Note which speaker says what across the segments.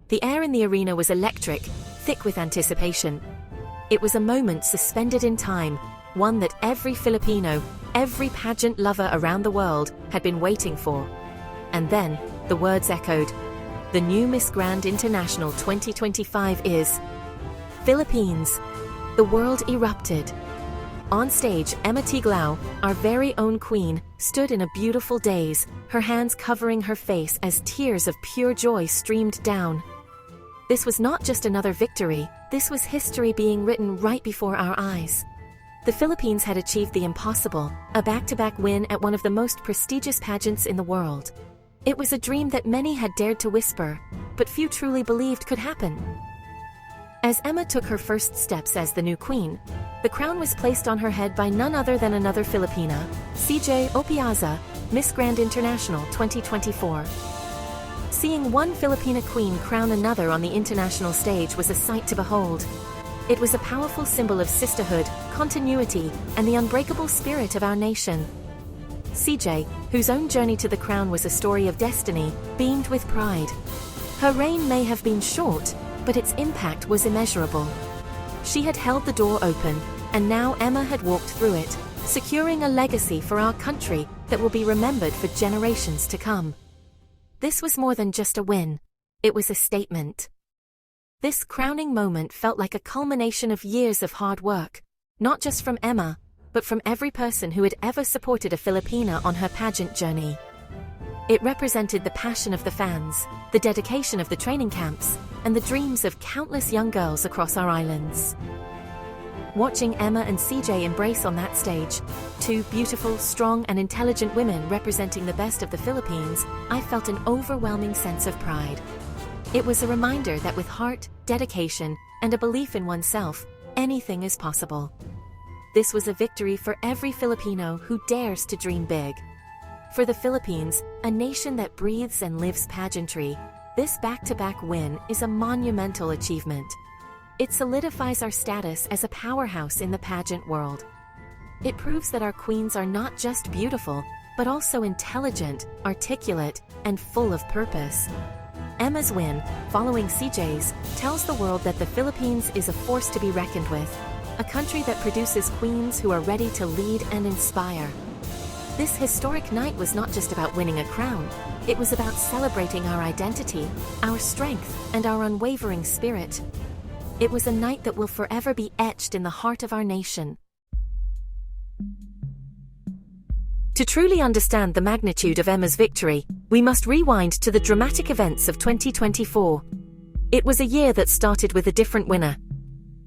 Speaker 1: The air in the arena was electric, thick with anticipation. It was a moment suspended in time, one that every Filipino, every pageant lover around the world had been waiting for. And then, the words echoed. The new Miss Grand International 2025 is Philippines. The world erupted. On stage, Emma Tiglao, our very own queen, stood in a beautiful daze, her hands covering her face as tears of pure joy streamed down. This was not just another victory, this was history being written right before our eyes. The Philippines had achieved the impossible, a back-to-back win at one of the most prestigious pageants in the world. It was a dream that many had dared to whisper, but few truly believed could happen. As Emma took her first steps as the new queen, the crown was placed on her head by none other than another Filipina, CJ Opiaza, Miss Grand International 2024. Seeing one Filipina queen crown another on the international stage was a sight to behold. It was a powerful symbol of sisterhood, continuity, and the unbreakable spirit of our nation. CJ, whose own journey to the crown was a story of destiny, beamed with pride. Her reign may have been short, but its impact was immeasurable. She had held the door open, and now Emma had walked through it, securing a legacy for our country that will be remembered for generations to come. This was more than just a win. It was a statement. This crowning moment felt like a culmination of years of hard work, not just from Emma, but from every person who had ever supported a Filipina on her pageant journey. It represented the passion of the fans, the dedication of the training camps, and the dreams of countless young girls across our islands. Watching Emma and CJ embrace on that stage, two beautiful, strong, and intelligent women representing the best of the Philippines, I felt an overwhelming sense of pride. It was a reminder that with heart, dedication, and a belief in oneself, anything is possible. This was a victory for every Filipino who dares to dream big. For the Philippines, a nation that breathes and lives pageantry, this back-to-back win is a monumental achievement. It solidifies our status as a powerhouse in the pageant world. It proves that our queens are not just beautiful, but also intelligent, articulate, and full of purpose. Emma's win, following CJ's, tells the world that the Philippines is a force to be reckoned with, a country that produces queens who are ready to lead and inspire. This historic night was not just about winning a crown, it was about celebrating our identity, our strength, and our unwavering spirit. It was a night that will forever be etched in the heart of our nation. To truly understand the magnitude of Emma's victory, we must rewind to the dramatic events of 2024. It was a year that started with a different winner.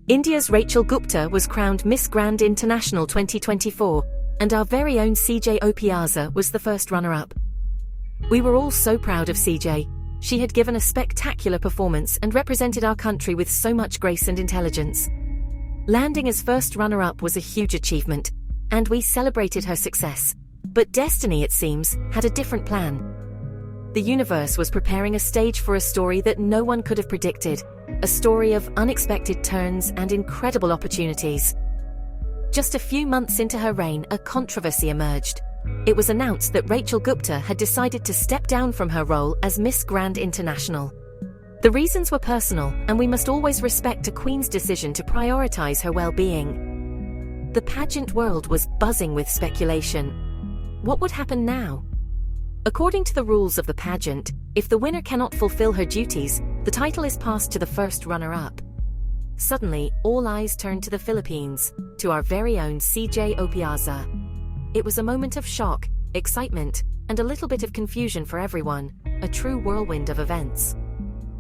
Speaker 1: India's Rachel Gupta was crowned Miss Grand International 2024, and our very own CJ Opiaza was the first runner-up. We were all so proud of CJ. She had given a spectacular performance and represented our country with so much grace and intelligence. Landing as first runner-up was a huge achievement, and we celebrated her success. But destiny, it seems, had a different plan. The universe was preparing a stage for a story that no one could have predicted, a story of unexpected turns and incredible opportunities. Just a few months into her reign, a controversy emerged. It was announced that Rachel Gupta had decided to step down from her role as Miss Grand International. The reasons were personal, and we must always respect a queen's decision to prioritize her well-being. The pageant world was buzzing with speculation. What would happen now? According to the rules of the pageant, if the winner cannot fulfill her duties, the title is passed to the first runner-up. Suddenly, all eyes turned to the Philippines, to our very own CJ Opiaza. It was a moment of shock, excitement, and a little bit of confusion for everyone, a true whirlwind of events.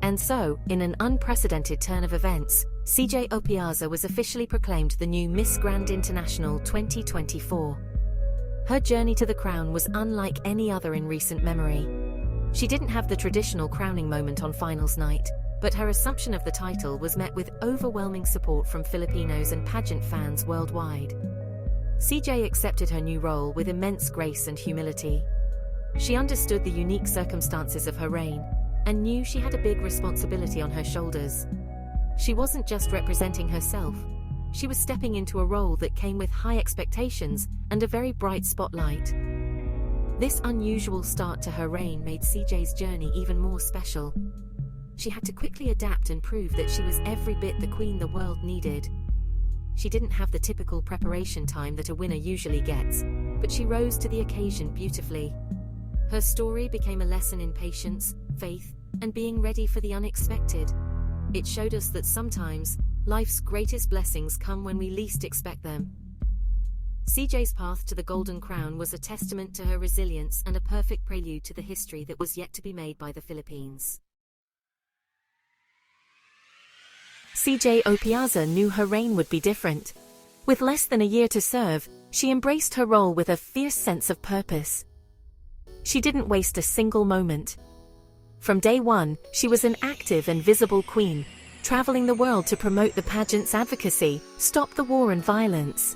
Speaker 1: And so, in an unprecedented turn of events, CJ Opiaza was officially proclaimed the new Miss Grand International 2024. Her journey to the crown was unlike any other in recent memory. She didn't have the traditional crowning moment on finals night, but her assumption of the title was met with overwhelming support from Filipinos and pageant fans worldwide. CJ accepted her new role with immense grace and humility. She understood the unique circumstances of her reign, and knew she had a big responsibility on her shoulders. She wasn't just representing herself, she was stepping into a role that came with high expectations and a very bright spotlight. This unusual start to her reign made CJ's journey even more special. she had to quickly adapt and prove that she was every bit the queen the world needed. She didn't have the typical preparation time that a winner usually gets, but she rose to the occasion beautifully. Her story became a lesson in patience, faith, and being ready for the unexpected. It showed us that sometimes, life's greatest blessings come when we least expect them. CJ's path to the Golden Crown was a testament to her resilience and a perfect prelude to the history that was yet to be made by the Philippines. CJ Opiaza knew her reign would be different. With less than a year to serve, she embraced her role with a fierce sense of purpose. She didn't waste a single moment. From day one, she was an active and visible queen, traveling the world to promote the pageant's advocacy, stop the war and violence.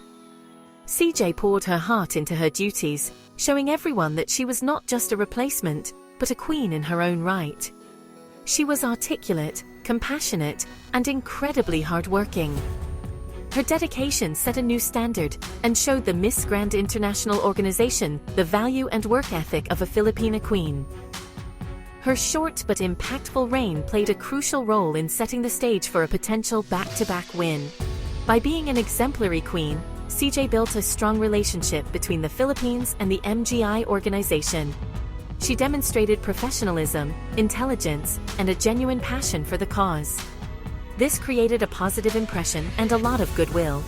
Speaker 1: CJ poured her heart into her duties, showing everyone that she was not just a replacement, but a queen in her own right. She was articulate, compassionate, and incredibly hardworking. Her dedication set a new standard and showed the Miss Grand International organization the value and work ethic of a Filipina queen. Her short but impactful reign played a crucial role in setting the stage for a potential back-to-back win. By being an exemplary queen, CJ built a strong relationship between the Philippines and the MGI organization. She demonstrated professionalism, intelligence, and a genuine passion for the cause. This created a positive impression and a lot of goodwill.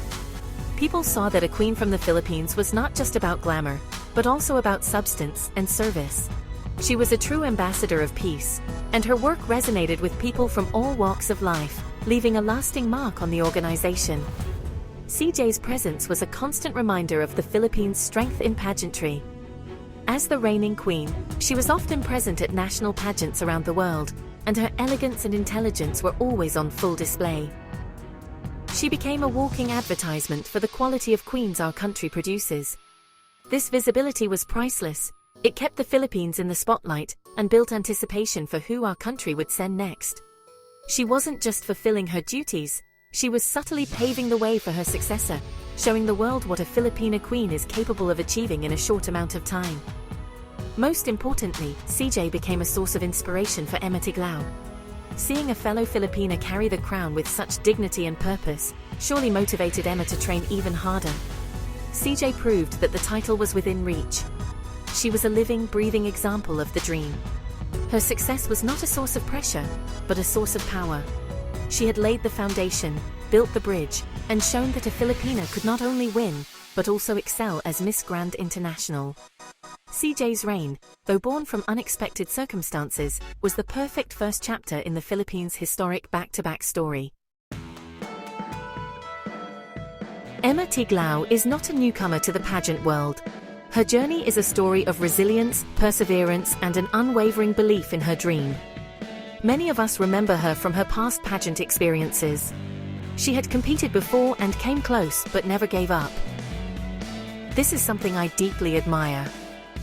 Speaker 1: People saw that a queen from the Philippines was not just about glamour, but also about substance and service. She was a true ambassador of peace, and her work resonated with people from all walks of life, leaving a lasting mark on the organization. CJ's presence was a constant reminder of the Philippines' strength in pageantry. As the reigning queen, she was often present at national pageants around the world, and her elegance and intelligence were always on full display. She became a walking advertisement for the quality of queens our country produces. This visibility was priceless. It kept the Philippines in the spotlight and built anticipation for who our country would send next. She wasn't just fulfilling her duties, she was subtly paving the way for her successor, showing the world what a Filipina queen is capable of achieving in a short amount of time. Most importantly, CJ became a source of inspiration for Emma Tiglao. Seeing a fellow Filipina carry the crown with such dignity and purpose surely motivated Emma to train even harder. CJ proved that the title was within reach. She was a living, breathing example of the dream. Her success was not a source of pressure, but a source of power. She had laid the foundation, built the bridge, and shown that a Filipina could not only win, but also excel as Miss Grand International. CJ's reign, though born from unexpected circumstances, was the perfect first chapter in the Philippines' historic back-to-back story. Emma Tiglao is not a newcomer to the pageant world. Her journey is a story of resilience, perseverance, and an unwavering belief in her dream. Many of us remember her from her past pageant experiences. She had competed before and came close but never gave up. This is something I deeply admire.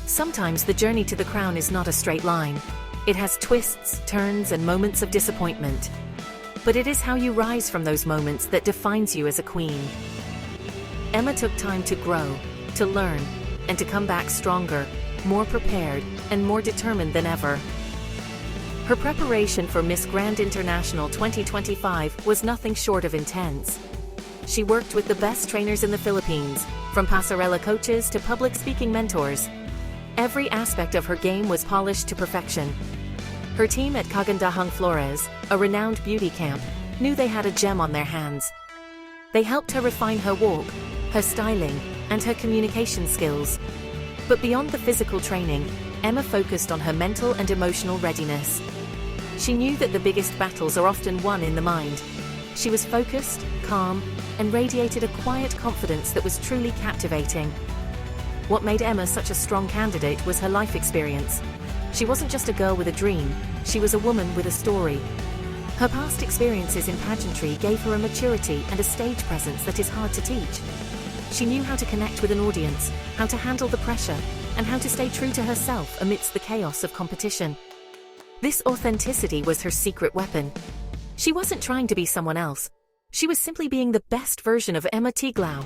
Speaker 1: Sometimes the journey to the crown is not a straight line. It has twists, turns, and moments of disappointment. But it is how you rise from those moments that defines you as a queen. Emma took time to grow, to learn, and to come back stronger, more prepared, and more determined than ever. Her preparation for Miss Grand International 2025 was nothing short of intense. She worked with the best trainers in the Philippines, from pasarela coaches to public speaking mentors. Every aspect of her game was polished to perfection. Her team at Kagandahang Flores, a renowned beauty camp, knew they had a gem on their hands. They helped her refine her walk, her styling, and her communication skills. But beyond the physical training, Emma focused on her mental and emotional readiness. She knew that the biggest battles are often won in the mind. She was focused, calm, and radiated a quiet confidence that was truly captivating. What made Emma such a strong candidate was her life experience. She wasn't just a girl with a dream, she was a woman with a story. Her past experiences in pageantry gave her a maturity and a stage presence that is hard to teach. She knew how to connect with an audience, how to handle the pressure, and how to stay true to herself amidst the chaos of competition. This authenticity was her secret weapon. She wasn't trying to be someone else. She was simply being the best version of Emma Tiglao.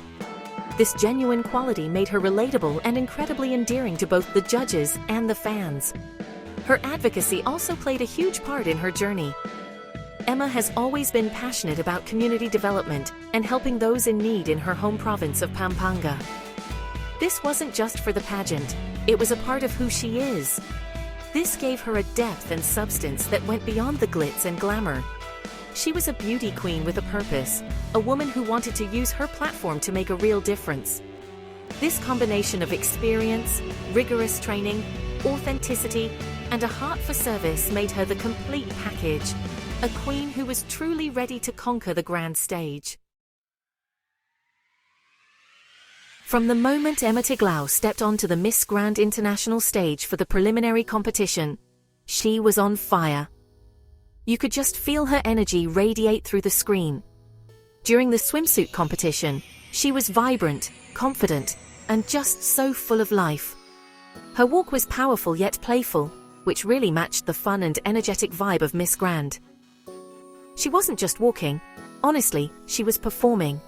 Speaker 1: This genuine quality made her relatable and incredibly endearing to both the judges and the fans. Her advocacy also played a huge part in her journey. Emma has always been passionate about community development and helping those in need in her home province of Pampanga. This wasn't just for the pageant, it was a part of who she is. This gave her a depth and substance that went beyond the glitz and glamour. She was a beauty queen with a purpose, a woman who wanted to use her platform to make a real difference. This combination of experience, rigorous training, authenticity, and a heart for service made her the complete package, a queen who was truly ready to conquer the grand stage. From the moment Emma Tiglao stepped onto the Miss Grand International stage for the preliminary competition, she was on fire. You could just feel her energy radiate through the screen. During the swimsuit competition, she was vibrant, confident, and just so full of life. Her walk was powerful yet playful, which really matched the fun and energetic vibe of Miss Grand. She wasn't just walking, honestly, she was performing.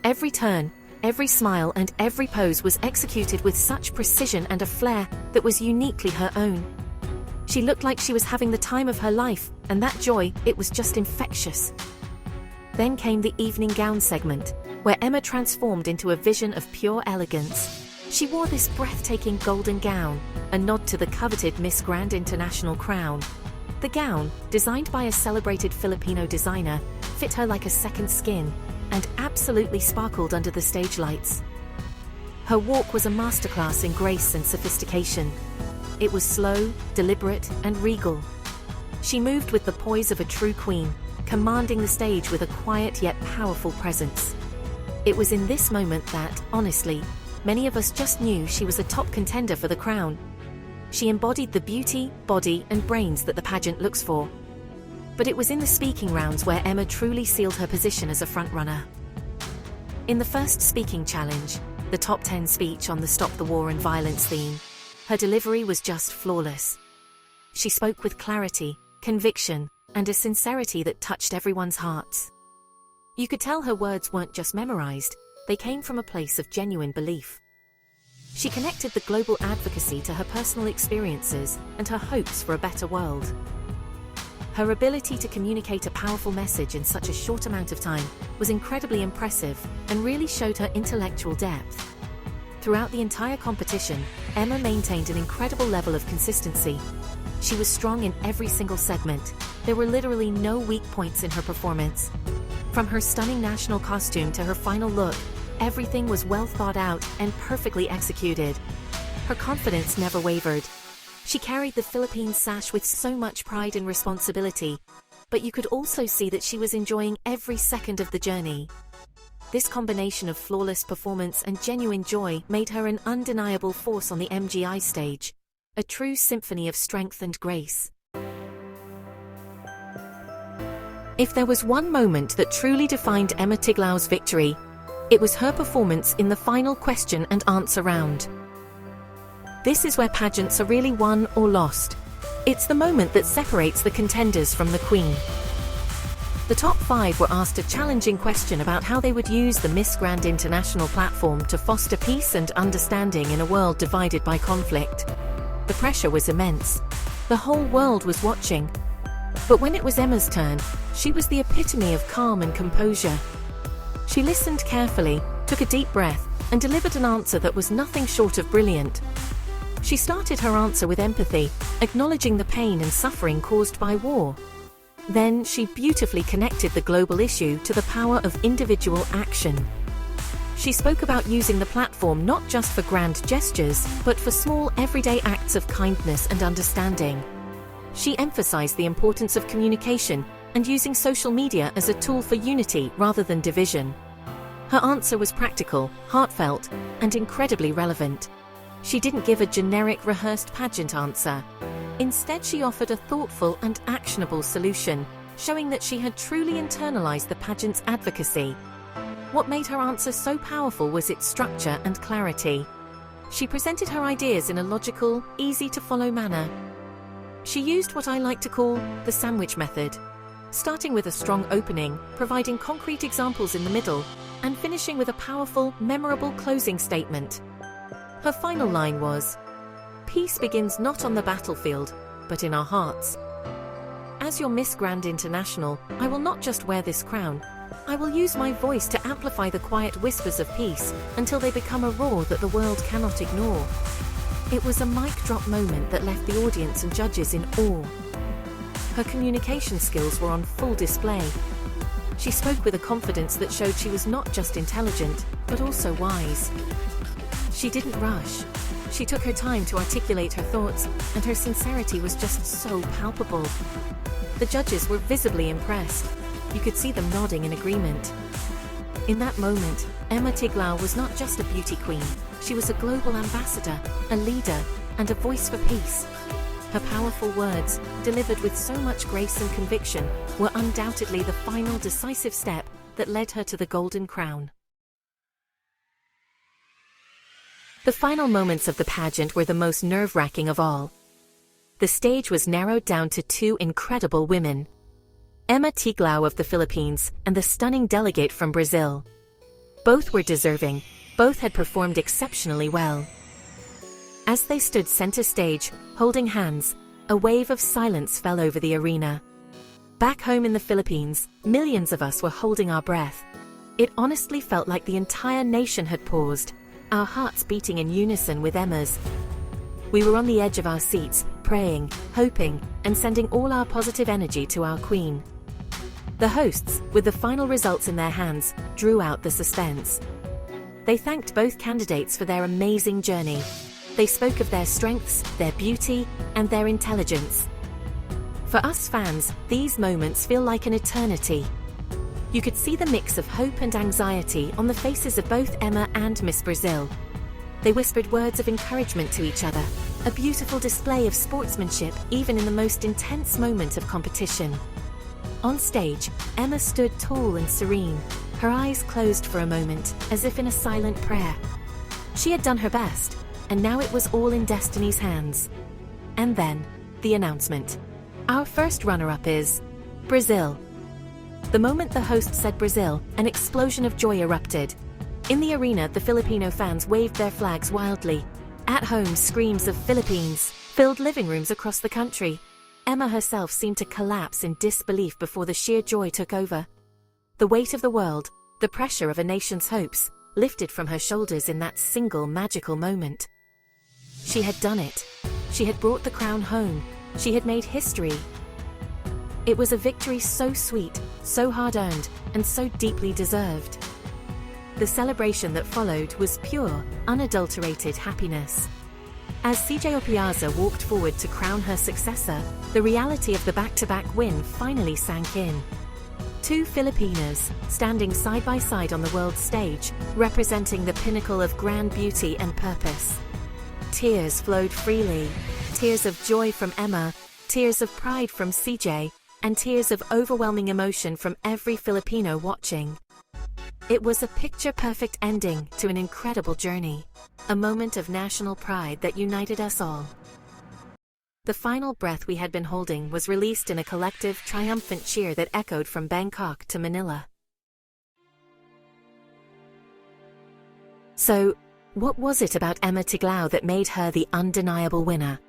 Speaker 1: Every turn, every smile and every pose was executed with such precision and a flair that was uniquely her own. She looked like she was having the time of her life, and that joy, it was just infectious. Then came the evening gown segment, where Emma transformed into a vision of pure elegance. She wore this breathtaking golden gown, a nod to the coveted Miss Grand International crown. The gown, designed by a celebrated Filipino designer, fit her like a second skin, and absolutely sparkled under the stage lights. Her walk was a masterclass in grace and sophistication. It was slow, deliberate, and regal. She moved with the poise of a true queen, commanding the stage with a quiet yet powerful presence. It was in this moment that, honestly, many of us just knew she was a top contender for the crown. She embodied the beauty, body, and brains that the pageant looks for. But it was in the speaking rounds where Emma truly sealed her position as a frontrunner. In the first speaking challenge, the top 10 speech on the Stop the War and Violence theme, her delivery was just flawless. She spoke with clarity, conviction, and a sincerity that touched everyone's hearts. You could tell her words weren't just memorized, they came from a place of genuine belief. She connected the global advocacy to her personal experiences and her hopes for a better world. Her ability to communicate a powerful message in such a short amount of time was incredibly impressive and really showed her intellectual depth. Throughout the entire competition, Emma maintained an incredible level of consistency. She was strong in every single segment. There were literally no weak points in her performance. From her stunning national costume to her final look, everything was well thought out and perfectly executed. Her confidence never wavered. She carried the Philippine sash with so much pride and responsibility, but you could also see that she was enjoying every second of the journey. This combination of flawless performance and genuine joy made her an undeniable force on the MGI stage, a true symphony of strength and grace. If there was one moment that truly defined Emma Tiglao's victory, it was her performance in the final question and answer round. This is where pageants are really won or lost. It's the moment that separates the contenders from the queen. The top 5 were asked a challenging question about how they would use the Miss Grand International platform to foster peace and understanding in a world divided by conflict. The pressure was immense. The whole world was watching. But when it was Emma's turn, she was the epitome of calm and composure. She listened carefully, took a deep breath, and delivered an answer that was nothing short of brilliant. She started her answer with empathy, acknowledging the pain and suffering caused by war. Then she beautifully connected the global issue to the power of individual action. She spoke about using the platform not just for grand gestures, but for small everyday acts of kindness and understanding. She emphasized the importance of communication and using social media as a tool for unity rather than division. Her answer was practical, heartfelt, and incredibly relevant. She didn't give a generic, rehearsed pageant answer. Instead, she offered a thoughtful and actionable solution, showing that she had truly internalized the pageant's advocacy. What made her answer so powerful was its structure and clarity. She presented her ideas in a logical, easy-to-follow manner. She used what I like to call the sandwich method, starting with a strong opening, providing concrete examples in the middle, and finishing with a powerful, memorable closing statement. Her final line was, "Peace begins not on the battlefield, but in our hearts." As your Miss Grand International, I will not just wear this crown. I will use my voice to amplify the quiet whispers of peace until they become a roar that the world cannot ignore. It was a mic drop moment that left the audience and judges in awe. Her communication skills were on full display. She spoke with a confidence that showed she was not just intelligent, but also wise. She didn't rush. She took her time to articulate her thoughts, and her sincerity was just so palpable. The judges were visibly impressed. You could see them nodding in agreement. In that moment, Emma Tiglao was not just a beauty queen. She was a global ambassador, a leader, and a voice for peace. Her powerful words, delivered with so much grace and conviction, were undoubtedly the final decisive step that led her to the Golden Crown. The final moments of the pageant were the most nerve-wracking of all. The stage was narrowed down to two incredible women, Emma Tiglao of the Philippines and the stunning delegate from Brazil. Both were deserving, both had performed exceptionally well. As they stood center stage, holding hands, a wave of silence fell over the arena. Back home in the Philippines, millions of us were holding our breath. It honestly felt like the entire nation had paused, our hearts beating in unison with Emma's. We were on the edge of our seats, praying, hoping, and sending all our positive energy to our queen. The hosts, with the final results in their hands, drew out the suspense. They thanked both candidates for their amazing journey. They spoke of their strengths, their beauty, and their intelligence. For us fans, these moments feel like an eternity. You could see the mix of hope and anxiety on the faces of both Emma and Miss Brazil. They whispered words of encouragement to each other, a beautiful display of sportsmanship even in the most intense moment of competition. On stage, Emma stood tall and serene, her eyes closed for a moment, as if in a silent prayer. She had done her best, and now it was all in destiny's hands. And then, the announcement. Our first runner-up is Brazil. The moment the host said Brazil, an explosion of joy erupted. In the arena, the Filipino fans waved their flags wildly. At home, screams of Philippines filled living rooms across the country. Emma herself seemed to collapse in disbelief before the sheer joy took over. The weight of the world, the pressure of a nation's hopes, lifted from her shoulders in that single magical moment. She had done it. She had brought the crown home. She had made history. It was a victory so sweet, so hard-earned, and so deeply deserved. The celebration that followed was pure, unadulterated happiness. As CJ Opiaza walked forward to crown her successor, the reality of the back-to-back win finally sank in. Two Filipinos, standing side by side on the world stage, representing the pinnacle of grand beauty and purpose. Tears flowed freely, tears of joy from Emma, tears of pride from CJ, and tears of overwhelming emotion from every Filipino watching. It was a picture-perfect ending to an incredible journey, a moment of national pride that united us all. The final breath we had been holding was released in a collective, triumphant cheer that echoed from Bangkok to Manila. So, what was it about Emma Tiglao that made her the undeniable winner?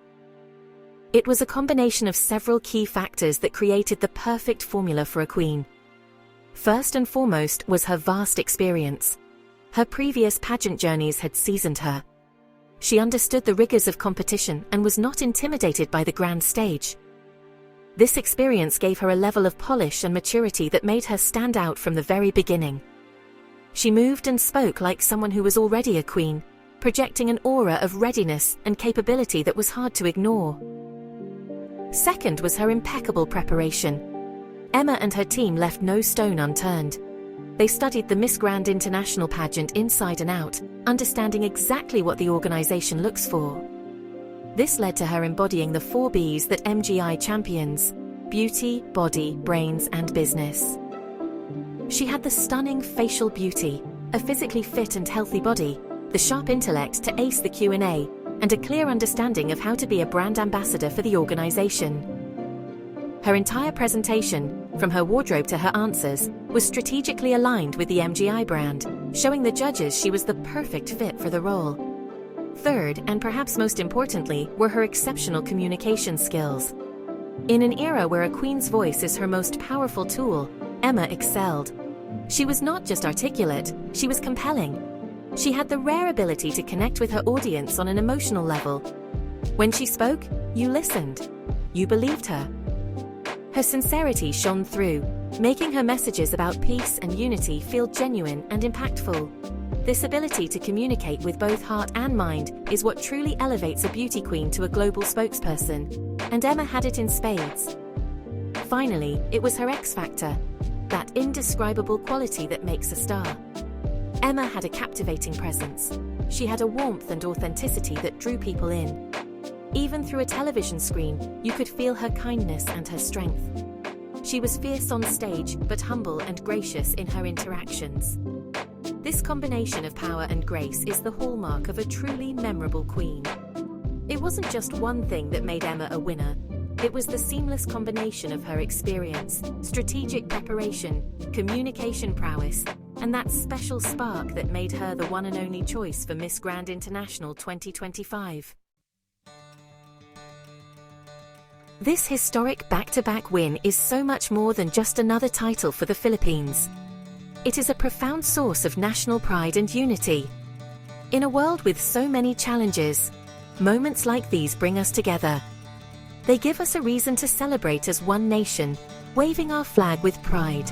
Speaker 1: It was a combination of several key factors that created the perfect formula for a queen. First and foremost was her vast experience. Her previous pageant journeys had seasoned her. She understood the rigors of competition and was not intimidated by the grand stage. This experience gave her a level of polish and maturity that made her stand out from the very beginning. She moved and spoke like someone who was already a queen, projecting an aura of readiness and capability that was hard to ignore. Second was her impeccable preparation. Emma and her team left no stone unturned. They studied the Miss Grand International pageant inside and out, understanding exactly what the organization looks for. This led to her embodying the 4 B's that MGI champions: beauty, body, brains, and business. She had the stunning facial beauty, a physically fit and healthy body, the sharp intellect to ace the Q&A, and a clear understanding of how to be a brand ambassador for the organization. Her entire presentation, from her wardrobe to her answers, was strategically aligned with the MGI brand, showing the judges she was the perfect fit for the role. Third, and perhaps most importantly, were her exceptional communication skills. In an era where a queen's voice is her most powerful tool, Emma excelled. She was not just articulate, she was compelling. She had the rare ability to connect with her audience on an emotional level. When she spoke, you listened. You believed her. Her sincerity shone through, making her messages about peace and unity feel genuine and impactful. This ability to communicate with both heart and mind is what truly elevates a beauty queen to a global spokesperson, and Emma had it in spades. Finally, it was her X factor, that indescribable quality that makes a star. Emma had a captivating presence. She had a warmth and authenticity that drew people in. Even through a television screen, you could feel her kindness and her strength. She was fierce on stage, but humble and gracious in her interactions. This combination of power and grace is the hallmark of a truly memorable queen. It wasn't just one thing that made Emma a winner. It was the seamless combination of her experience, strategic preparation, communication prowess, and that special spark that made her the one and only choice for Miss Grand International 2025. This historic back-to-back win is so much more than just another title for the Philippines. It is a profound source of national pride and unity. In a world with so many challenges, moments like these bring us together. They give us a reason to celebrate as one nation, waving our flag with pride.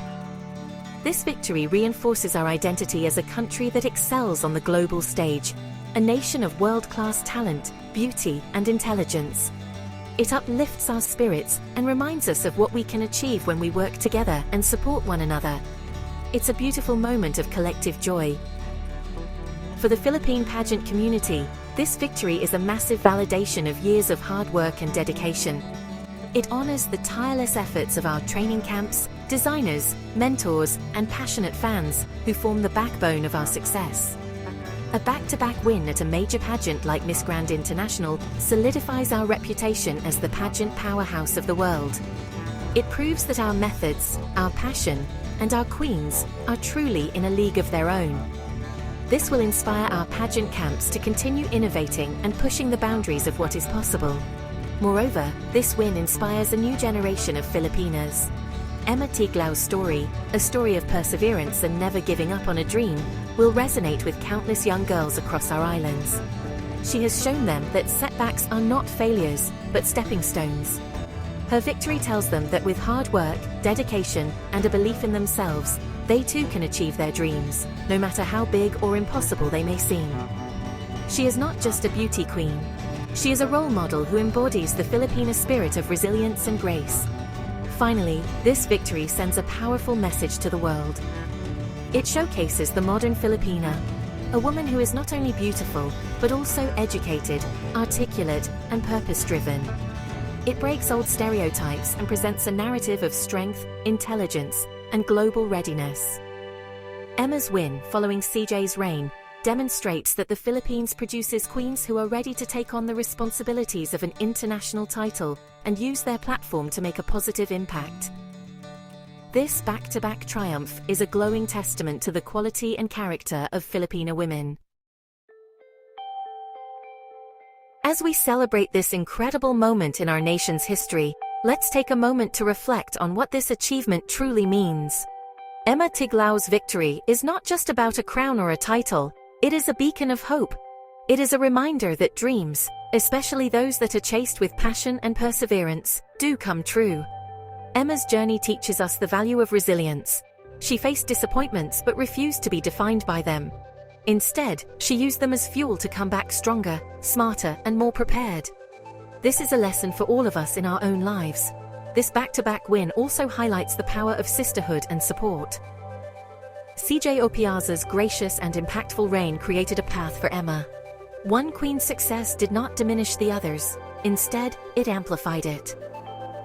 Speaker 1: This victory reinforces our identity as a country that excels on the global stage, a nation of world-class talent, beauty, and intelligence. It uplifts our spirits and reminds us of what we can achieve when we work together and support one another. It's a beautiful moment of collective joy. For the Philippine pageant community, this victory is a massive validation of years of hard work and dedication. It honors the tireless efforts of our training camps, designers, mentors, and passionate fans who form the backbone of our success. A back-to-back win at a major pageant like Miss Grand International solidifies our reputation as the pageant powerhouse of the world. It proves that our methods, our passion, and our queens are truly in a league of their own. This will inspire our pageant camps to continue innovating and pushing the boundaries of what is possible. Moreover, this win inspires a new generation of Filipinas. Emma Tiglau's story, a story of perseverance and never giving up on a dream, will resonate with countless young girls across our islands. She has shown them that setbacks are not failures, but stepping stones. Her victory tells them that with hard work, dedication, and a belief in themselves, they too can achieve their dreams, no matter how big or impossible they may seem. She is not just a beauty queen. She is a role model who embodies the Filipino spirit of resilience and grace. Finally, this victory sends a powerful message to the world. It showcases the modern Filipina, a woman who is not only beautiful, but also educated, articulate, and purpose-driven. It breaks old stereotypes and presents a narrative of strength, intelligence, and global readiness. Emma's win, following CJ's reign, demonstrates that the Philippines produces queens who are ready to take on the responsibilities of an international title and use their platform to make a positive impact. This back-to-back triumph is a glowing testament to the quality and character of Filipino women. As we celebrate this incredible moment in our nation's history, let's take a moment to reflect on what this achievement truly means. Emma Tiglau's victory is not just about a crown or a title, it is a beacon of hope. It is a reminder that dreams, especially those that are chased with passion and perseverance, do come true. Emma's journey teaches us the value of resilience. She faced disappointments but refused to be defined by them. Instead, she used them as fuel to come back stronger, smarter, and more prepared. This is a lesson for all of us in our own lives. This back-to-back win also highlights the power of sisterhood and support. CJ Opiaza's gracious and impactful reign created a path for Emma. One queen's success did not diminish the others. Instead, it amplified it.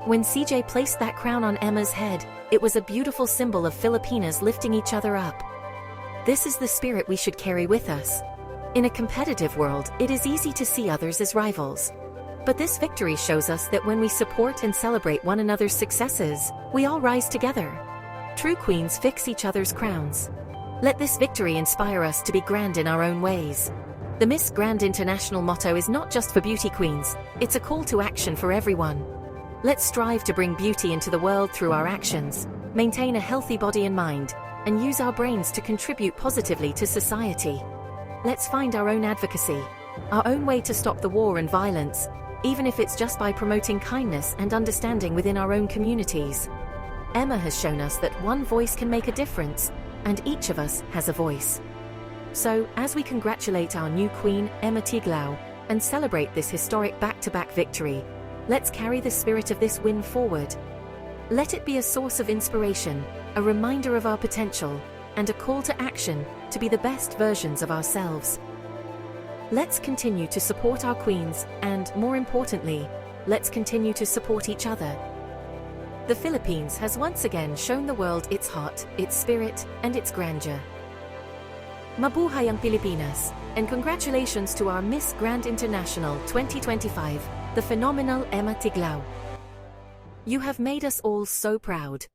Speaker 1: When CJ placed that crown on Emma's head, it was a beautiful symbol of Filipinas lifting each other up. This is the spirit we should carry with us. In a competitive world, it is easy to see others as rivals. But this victory shows us that when we support and celebrate one another's successes, we all rise together. True queens fix each other's crowns. Let this victory inspire us to be grand in our own ways. The Miss Grand International motto is not just for beauty queens, it's a call to action for everyone. Let's strive to bring beauty into the world through our actions, maintain a healthy body and mind, and use our brains to contribute positively to society. Let's find our own advocacy, our own way to stop the war and violence, even if it's just by promoting kindness and understanding within our own communities. Emma has shown us that one voice can make a difference, and each of us has a voice. So, as we congratulate our new queen, Emma Tiglao, and celebrate this historic back-to-back victory, let's carry the spirit of this win forward. Let it be a source of inspiration, a reminder of our potential, and a call to action to be the best versions of ourselves. Let's continue to support our queens and, more importantly, let's continue to support each other. The Philippines has once again shown the world its heart, its spirit, and its grandeur. Mabuhay ang Pilipinas, and congratulations to our Miss Grand International 2025, the phenomenal Emma Tiglao. You have made us all so proud.